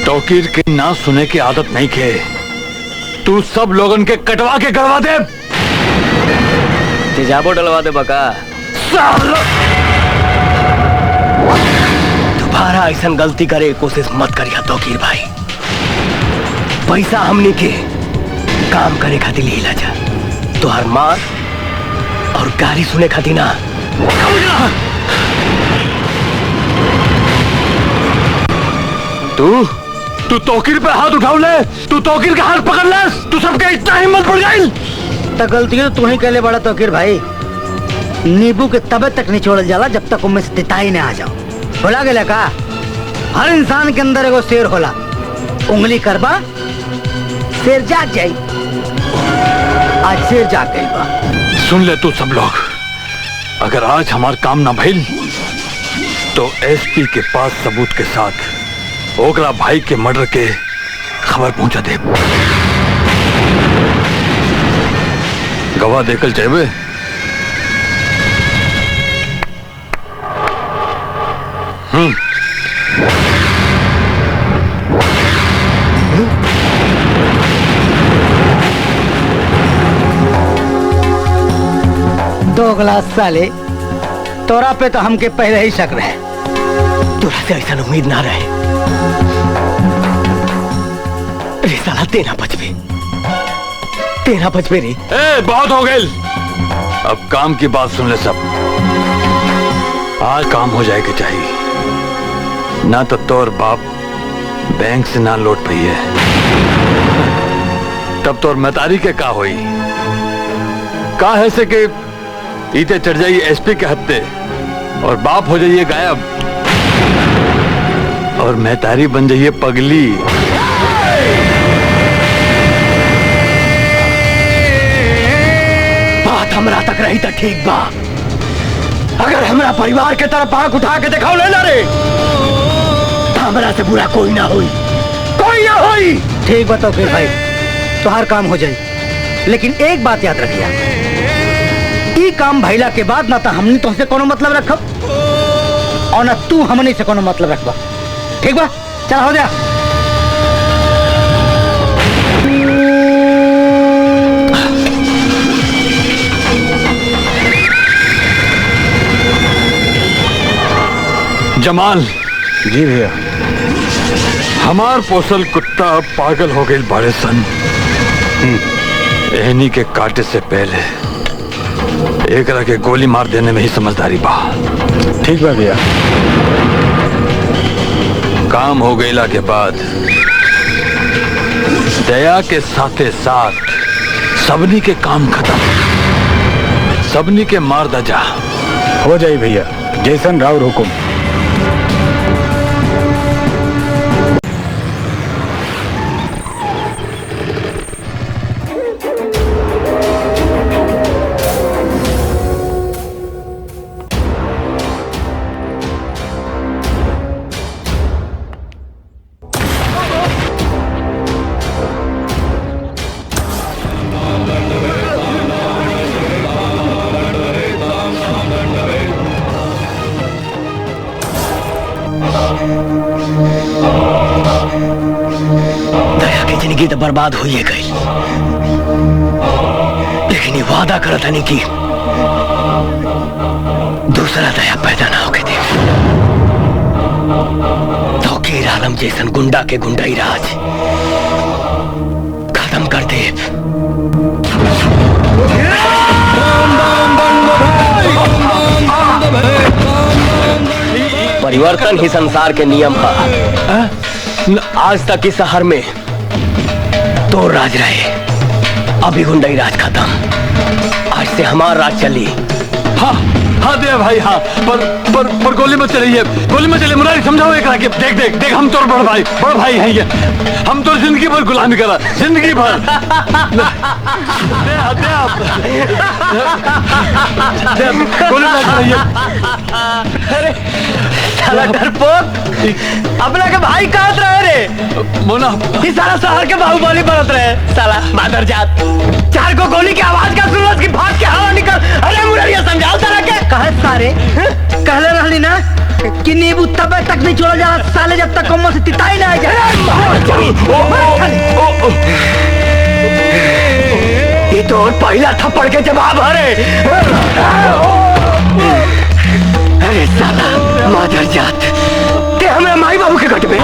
तौकीर के ना सुने की आदत नहीं के। तू सब लोगन के कटवा के करवा दे। तेजाबो डलवा दे बका। दोबारा ऐसा गलती करे कोशिश मत करिया तौकीर भाई। पैसा हमने के काम करे खातिर लीला जा। तुहार मार और गाली सुने खातिर ना। तू तौकीर पे हाथ उठाव ले। तू तौकीर का हाथ पकड़ ले। तू सबके इतना हिम्मत बढ़ गई। तो गलती तो तू ही कहले बड़ा तौकीर भाई। नींबू के तबे तक निचोड़ल जाला जब तक उनमें से तिताई न आ जाओ। भुला गेला का? हर इंसान के अंदर एगो शेर होला। उंगली करबा शेर जाग जाई। आज शेर जाग गई बा। सुन ले तू सब लोग, अगर आज हमार काम ना भइल तो एसपी के पास सबूत के साथ ओकरा भाई के मर्डर के खबर पहुंचा दे। गवाह देकर चाहिए। दो गिलास साले, तोरा पे तो हमके पहले ही शक रहे। तोरा से ऐसा उम्मीद ना रहे। रे साला तेना बचबे रे। बहुत हो गए। अब काम की बात सुन ले सब। आज काम हो जाए कि चाहिए। ना तो तोर बाप बैंक से ना लौट पाई है, तब तोर मतारी के का होई। का है से कि इते चढ़ जाइए एसपी के हत्ते और बाप हो जाइए गायब और महतारी बन जाइए पगली। बात हमरा तक रही तो ठीक बा। अगर हमरा परिवार के तरफ आंख उठा के दिखाओ लेना रे तो हमरा से बुरा कोई ना होई। ठीक बताओ फिर भाई, तो हर काम हो जाए। लेकिन एक बात याद रखिया, ई काम भइला के बाद ना तो हमने तुमसे कोनो मतलब रखब और ना तू हमने से कोनो मतलब रखबा। ठीक बा? चल हो जा। जमाल जी भैया। हमार पोसल कुत्ता पागल हो गई बड़े सन। एहनी के काटे से पहले एक के गोली मार देने में ही समझदारी बा। ठीक बा भैया। काम हो गईला के बाद दया के साथे साथ सबनी के काम खत्म। सबनी के मार दजा हो जाए भैया, जैसन राउर हुकुम। दया की जिंदगी तो बर्बाद हुई है गई, लेकिन ये वादा करा था नहीं कि दूसरा दया पैदा ना होके दे। तौकीर आलम जैसन गुंडा के गुंडाई राज खत्म कर दे। परिवर्तन ही संसार के नियम है। आज तक इस शहर में तो राज रहे, अभी गुंडाई राज खत्म। आज से हमारा राज चली। हाँ हाँ दे भाई हाँ, पर गोली मत चलिए, गोली मत चलिए। मुरारी समझाओ एक राके। देख देख देख, हम तो बड़ भाई हैं ये। हम तो जिंदगी भर गुलामी करा, जिंदगी भर। गोली मत चलिए। अरे साला डरपोक, अपना के भाई कहाँ रहे रे? मोना इस सारा शहर के बाहुबली बनत रहे। साला मादरजात, चार को गोली की आवाज का कि नींबू तबे तक नहीं छोड़ा जा साले जब तक मुंह से तिताई ना आ जाए। ये तो और पहला थप्पड़ के जवाब है। अरे साला मादर जात, ते हमें माई बाबू के घट में